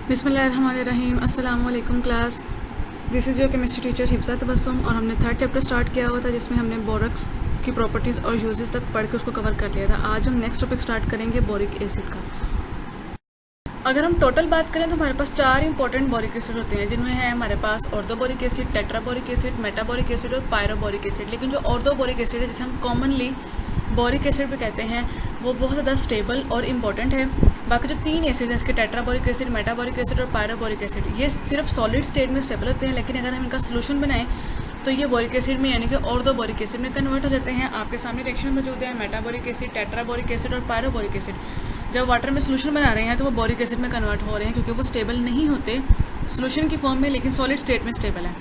बिस्मिल्लाहिर्रहमानिर्रहीम। अस्सलाम वालेकुम class. This is your chemistry teacher Hifza Tabassum और हमने थर्ड चैप्टर स्टार्ट किया हुआ था जिसमें हमने बोरक्स की प्रॉपर्टीज़ और यूजेस तक पढ़ के उसको कवर कर लिया था। आज हम नेक्स्ट टॉपिक स्टार्ट करेंगे बोरिक एसिड का। अगर हम टोटल बात करें तो हमारे पास 4 इंपॉर्टेंट बोरिक एसिड होते हैं जिनमें है हमारे पास ऑर्थोबोरिक एसिड, टेट्राबोरिक एसिड, मेटाबोरिक एसिड और पायरोबोरिक एसिड। लेकिन जो ऑर्थोबोरिक एसिड है जिसे हम कॉमनली बोरिक एसिड भी कहते हैं वो बहुत ज़्यादा स्टेबल और इम्पॉर्टेंट है। बाकी जो 3 एसिड हैं इसके टेट्राबोरिक एसिड, मेटाबोरिक एसिड और पायरोबोरिक एसिड ये सिर्फ सॉलिड स्टेट में स्टेबल होते हैं, लेकिन अगर हम इनका सोल्यूशन बनाएं तो ये बोरिक एसिड में यानी कि ऑर्थोबोरिक एसिड में कन्वर्ट हो जाते हैं। आपके सामने रिएक्शन मौजूद है मेटाबोरिक एसिड, टेट्राबोरिक एसिड और पायरोबोरिक एसिड। जब वाटर में सोल्यूशन बना रहे हैं तो वो बोरिक एसिड में कन्वर्ट हो रहे हैं क्योंकि वो स्टेबल नहीं होते सोल्यूशन की फॉर्म में, लेकिन सॉलिड स्टेट में स्टेबल है।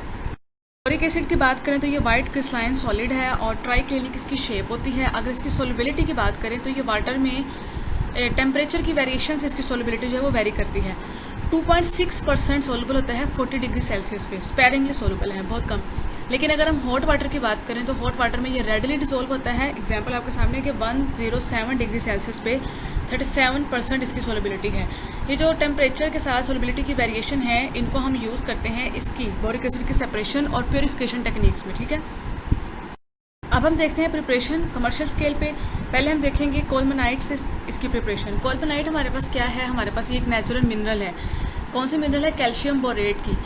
बोरिक एसिड की बात करें तो ये वाइट क्रिस्टलाइन सॉलिड है और ट्राइक्लिनिक इसकी शेप होती है। अगर इसकी सोलिबिलिटी की बात करें तो ये वाटर में टेम्परेचर की वेरिएशन से इसकी सोलिबिलिटी जो है वो वेरी करती है। 2.6% सोलबल होता है 40 डिग्री सेल्सियस पे, स्पेरिंगली सोलबल है, बहुत कम। लेकिन अगर हम हॉट वाटर की बात करें तो हॉट वाटर में ये रेडली डिसोल्व होता है। एग्जांपल आपके सामने कि 107 डिग्री सेल्सियस पे 37% इसकी सोलिबिलिटी है। ये जो टेम्परेचर के साथ सोलिबिलिटी की वेरिएशन है इनको हम यूज़ करते हैं इसकी बोरिक एसिड की सेपरेशन और प्योरिफिकेशन टेक्निक्स में, ठीक है। अब हम देखते हैं प्रिपरेशन कमर्शियल स्केल पे। पहले हम देखेंगे कोलमेनाइट से इसकी प्रिपरेशन। कोलमेनाइट हमारे पास क्या है, हमारे पास ये एक नेचुरल मिनरल है। कौन सी मिनरल है? कैल्शियम बोरेट की।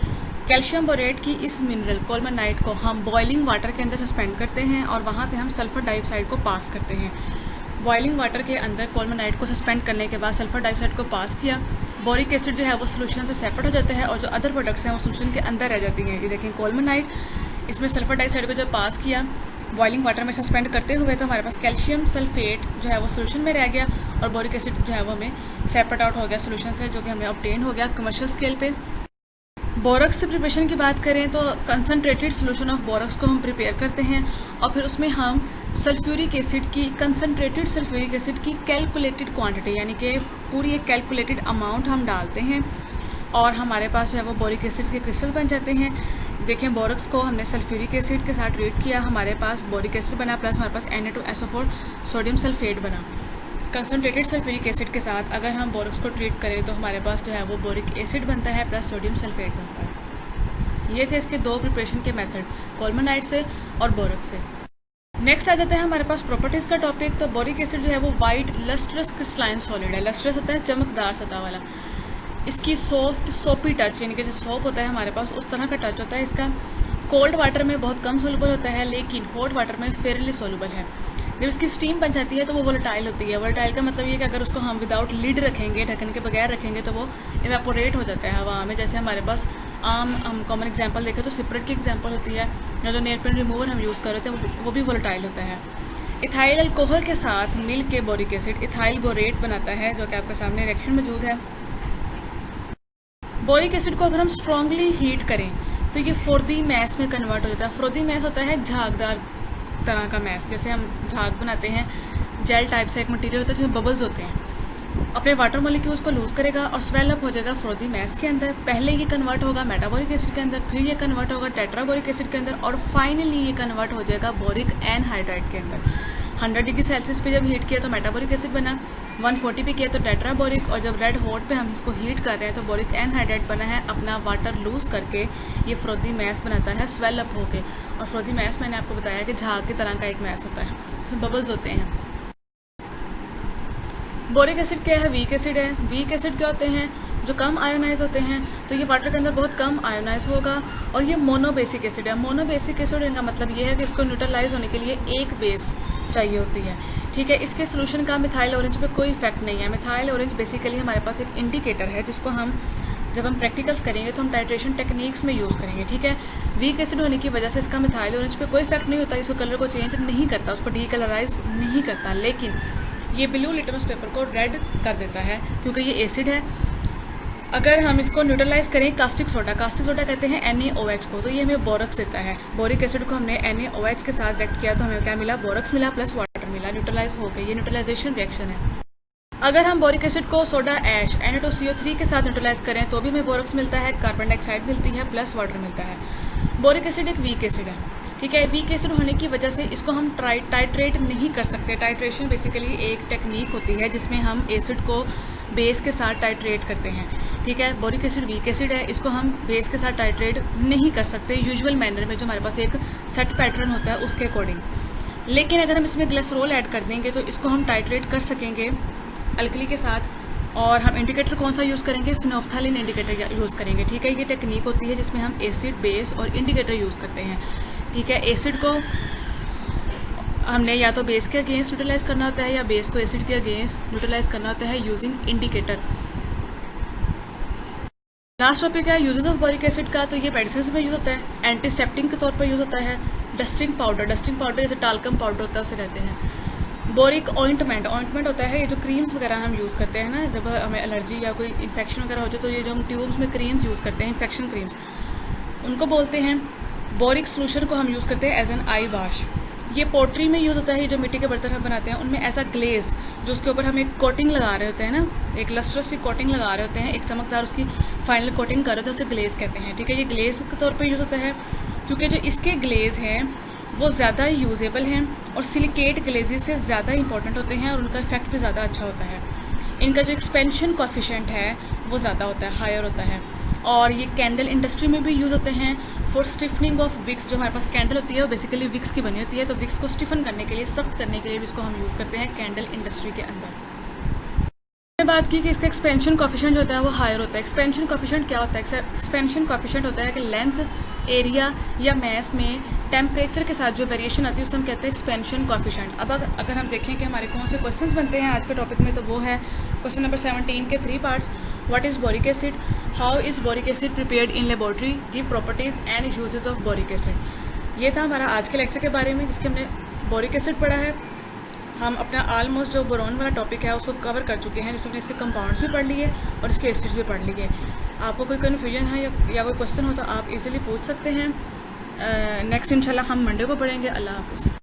कैल्शियम बोरेट की इस मिनरल कोलमेनाइट को हम बॉइलिंग वाटर के अंदर सस्पेंड करते हैं और वहाँ से हम सल्फर डाइऑक्साइड को पास करते हैं। बॉइलिंग वाटर के अंदर कोलमेनाइट को सस्पेंड करने के बाद सल्फर डाइऑक्साइड को पास किया, बोरिक एसिड जो है वो सोल्यूशन से सेपरेट हो जाता है और जो अदर प्रोडक्ट्स हैं वो सोल्यूशन के अंदर रह जाती हैं। ये देखें कोलमेनाइट, इसमें सल्फर डाइऑक्साइड को जब पास किया बॉइलिंग वाटर में सस्पेंड करते हुए तो हमारे पास कैल्शियम सल्फेट जो है वो सोल्यूशन में रह गया और बोरिक एसिड जो है वो हमें सेपरेट आउट हो गया सोल्यूशन से, जो कि हमें ऑब्टेन हो गया कमर्शियल स्केल पे। बोरक्स से प्रिपरेशन की बात करें तो कंसनट्रेटेड सोल्यूशन ऑफ बोरक्स को हम प्रिपेयर करते हैं और फिर उसमें हम सल्फ्यूरिक एसिड की कंसनट्रेटेड सल्फ्यूरिक एसिड की कैलकुलेटेड क्वांटिटी यानी कि पूरी एक कैलकुलेटेड अमाउंट हम डालते हैं और हमारे पास जो है वो बोरिक एसिड के क्रिस्टल बन जाते हैं। देखें बोरक्स को हमने सल्फ्यूरिक एसिड के साथ ट्रीट किया, हमारे पास बोरिक एसिड बना प्लस हमारे पास Na2SO4 सोडियम सल्फेट बना। कंसनट्रेटेड सल्फ्यूरिक एसिड के साथ अगर हम बोरक्स को ट्रीट करें तो हमारे पास जो है वो बोरिक एसिड बनता है प्लस सोडियम सल्फेट बनता है। ये थे इसके 2 प्रिपरेशन के मेथड, कोलमेनाइट से और बोरक्स से। नेक्स्ट आ जाता है हमारे पास प्रॉपर्टीज़ का टॉपिक। तो बोरिक एसिड जो है वो वाइट लस्ट्रस क्रिस्टलाइन सॉलिड है। लस्ट्रस होता है चमकदार सतह वाला। इसकी सॉफ्ट सोपी टच यानी कि जैसे सोप होता है हमारे पास उस तरह का टच होता है इसका। कोल्ड वाटर में बहुत कम सोलबल होता है लेकिन हॉट वाटर में फेयरली सोलबल है। जब इसकी स्टीम बन जाती है तो वो वोलेटाइल होती है। वोलेटाइल का मतलब ये कि अगर उसको हम विदाउट लिड रखेंगे, ढक्कन के बगैर रखेंगे तो वो इवेपोरेट हो जाता है हवा में। जैसे हमारे पास आम हम कॉमन एग्जांपल देखें तो सिपरेट की एग्जांपल होती है या जो नेल पेंट रिमूवर हम यूज़ कर रहे थे वो भी वोलेटाइल होता है। इथाइल अल्कोहल के साथ मिल के बोरिक एसिड इथाइल बोरेट बनाता है जो कि आपके सामने रिएक्शन मौजूद है। बोरिक एसिड को अगर हम स्ट्रांगली हीट करें तो ये फ्रोदी मैस में कन्वर्ट हो जाता है। फ्रोदी मैस होता है झागदार तरह का मैस, जैसे हम झाग बनाते हैं, जेल टाइप से एक मटेरियल होता है जिसमें बबल्स होते हैं। अपने वाटर मॉलिक्यूल्स को लूज करेगा और स्वेल अप हो जाएगा फ्रोदी मैस के अंदर। पहले ये कन्वर्ट होगा मेटाबोरिक एसिड के अंदर, फिर ये कन्वर्ट होगा टेट्राबोरिक एसिड के अंदर और फाइनली ये कन्वर्ट हो जाएगा बोरिक एनहाइड्राइड के अंदर। 100 डिग्री सेल्सियस पे जब हीट किया तो मेटाबोरिक एसिड बना, 140 पे किया तो टेट्राबोरिक और जब रेड हॉट पे हम इसको हीट कर रहे हैं तो बोरिक एनहाइड्राइड बना है। अपना वाटर लूज करके ये फ्रोदी मैस बनाता है स्वेल अप होके। और फ्रोदी मैस मैंने आपको बताया कि झाग की तरह का एक मैस होता है, इसमें बबल्स होते हैं। बोरिक एसिड क्या है? वीक एसिड है। वीक एसिड क्या होते हैं? जो कम आयोनाइज होते हैं, तो ये वाटर के अंदर बहुत कम आयोनाइज होगा और ये मोनोबेसिक एसिड है। मोनोबेसिक एसिड का मतलब ये है कि इसको न्यूट्रलाइज होने के लिए एक बेस चाहिए होती है, ठीक है। इसके सोल्यूशन का मिथाइल ऑरेंज पे कोई इफेक्ट नहीं है। मिथाइल ऑरेंज बेसिकली हमारे पास एक इंडिकेटर है जिसको हम जब हम प्रैक्टिकल्स करेंगे तो हम टाइट्रेशन टेक्निक्स में यूज़ करेंगे, ठीक है। वीक एसिड होने की वजह से इसका मिथाइल ऑरेंज पे कोई इफेक्ट नहीं होता, इसको कलर को चेंज नहीं करता, उसको डीकलराइज नहीं करता, लेकिन ये ब्लू लिटमस पेपर को रेड कर देता है क्योंकि ये एसिड है। अगर हम इसको न्यूट्रलाइज करें कास्टिक सोडा कहते हैं NaOH को, तो ये हमें बोरक्स देता है। बोरिक एसिड को हमने NaOH के साथ रिएक्ट किया तो हमें क्या मिला? बोरक्स मिला प्लस वाटर मिला, न्यूट्रलाइज हो गई। ये न्यूट्रलाइजेशन रिएक्शन है। अगर हम बोरिक एसिड को सोडा ऐश Na2CO3 के साथ न्यूट्रलाइज करें तो भी हमें बोरक्स मिलता है, कार्बन डाइऑक्साइड मिलती है प्लस वाटर मिलता है। बोरिक एसिड एक वीक एसिड है, ठीक है। वीक एसिड होने की वजह से इसको हम टाइट्रेट नहीं कर सकते। टाइट्रेशन बेसिकली एक टेक्निक होती है जिसमें हम एसिड को बेस के साथ टाइट्रेट करते हैं, ठीक है। बोरिक एसिड वीक एसिड है, इसको हम बेस के साथ टाइट्रेट नहीं कर सकते यूजुअल मैनर में, जो हमारे पास एक सेट पैटर्न होता है उसके अकॉर्डिंग। लेकिन अगर हम इसमें ग्लिसरॉल ऐड कर देंगे तो इसको हम टाइट्रेट कर सकेंगे अल्कली के साथ। और हम इंडिकेटर कौन सा यूज़ करेंगे, फिनोल्फ्थालीन इंडिकेटर यूज़ करेंगे, ठीक है। ये टेक्निक होती है जिसमें हम एसिड, बेस और इंडिकेटर यूज़ करते हैं, ठीक है। एसिड को हमने या तो बेस के अगेंस्ट न्यूट्रलाइज करना होता है या बेस को एसिड के अगेंस्ट न्यूट्रलाइज करना होता है यूजिंग इंडिकेटर। लास्ट टॉपिक है यूजेस ऑफ बोरिक एसिड का। तो ये मेडिसिन में यूज़ होता है, एंटीसेप्टिक के तौर पर यूज़ होता है, डस्टिंग पाउडर जैसे टाल्कम पाउडर होता है उसे कहते हैं। बोरिक ऑइंटमेंट होता है, ये जो क्रीम्स वगैरह हम यूज़ करते हैं ना, जब हमें एलर्जी या कोई इन्फेक्शन वगैरह हो जाए तो ये जो हम ट्यूब्स में क्रीम्स यूज़ करते हैं, इन्फेक्शन क्रीम्स, उनको बोलते हैं। बोरिक सोल्यूशन को हम यूज़ करते हैं एज एन आई वाश। ये पोट्री में यूज़ होता है, ये जो मिट्टी के बर्तन हम बनाते हैं उनमें एज अ ग्लेज, जो उसके ऊपर हम एक कोटिंग लगा रहे होते हैं ना, एक लस्ट्रस सी कोटिंग लगा रहे होते हैं, एक चमकदार उसकी फाइनल कोटिंग कर रहे होते हैं, उसे ग्लेज कहते हैं, ठीक है। ये ग्लेज के तौर पर यूज़ होता है क्योंकि जो इसके ग्लेज हैं वो ज़्यादा यूजेबल हैं और सिलिकेट ग्लेजेस से ज़्यादा इंपॉर्टेंट होते हैं और उनका इफेक्ट भी ज़्यादा अच्छा होता है। इनका जो एक्सपेंशन कोएफिशिएंट है वो ज़्यादा होता है, हायर होता है। और ये कैंडल इंडस्ट्री में भी यूज़ होते हैं फॉर स्टिफनिंग ऑफ विक्स। जो हमारे पास कैंडल होती है वो बेसिकली विक्स की बनी होती है, तो विक्स को स्टिफन करने के लिए, सख्त करने के लिए भी इसको हम यूज़ करते हैं कैंडल इंडस्ट्री के अंदर। बात की कि इसका एक्सपेंशन कोएफिशिएंट जो होता है वो हायर होता है। एक्सपेंशन कोएफिशिएंट क्या होता है, एक्सपेंशन कोएफिशिएंट होता है कि लेंथ, एरिया या मैस में टेम्परेचर के साथ जो वेरिएशन आती है उसे हम कहते हैं एक्सपेंशन कोएफिशिएंट। अब अगर हम देखें कि हमारे कौन से क्वेश्चंस बनते हैं आज के टॉपिक में, तो वो है क्वेश्चन नंबर 17 के 3 parts. What is boric acid, how is boric acid prepared in laboratory, give properties and uses of boric acid. ये था हमारा आज के लेक्चर के बारे में, जिसके हमने बोरिक एसिड पढ़ा है। हम अपना ऑलमोस्ट जो बोरोन वाला टॉपिक है उसको कवर कर चुके हैं, जिसमें हमने इसके कंपाउंड्स भी पढ़ लिए और इसके एसिड्स भी पढ़ लिए। आपको कोई कन्फ्यूजन है या कोई क्वेश्चन हो तो आप इजीली पूछ सकते हैं। नेक्स्ट इंशाल्लाह हम मंडे को पढ़ेंगे। अल्लाह हाफ़िज़।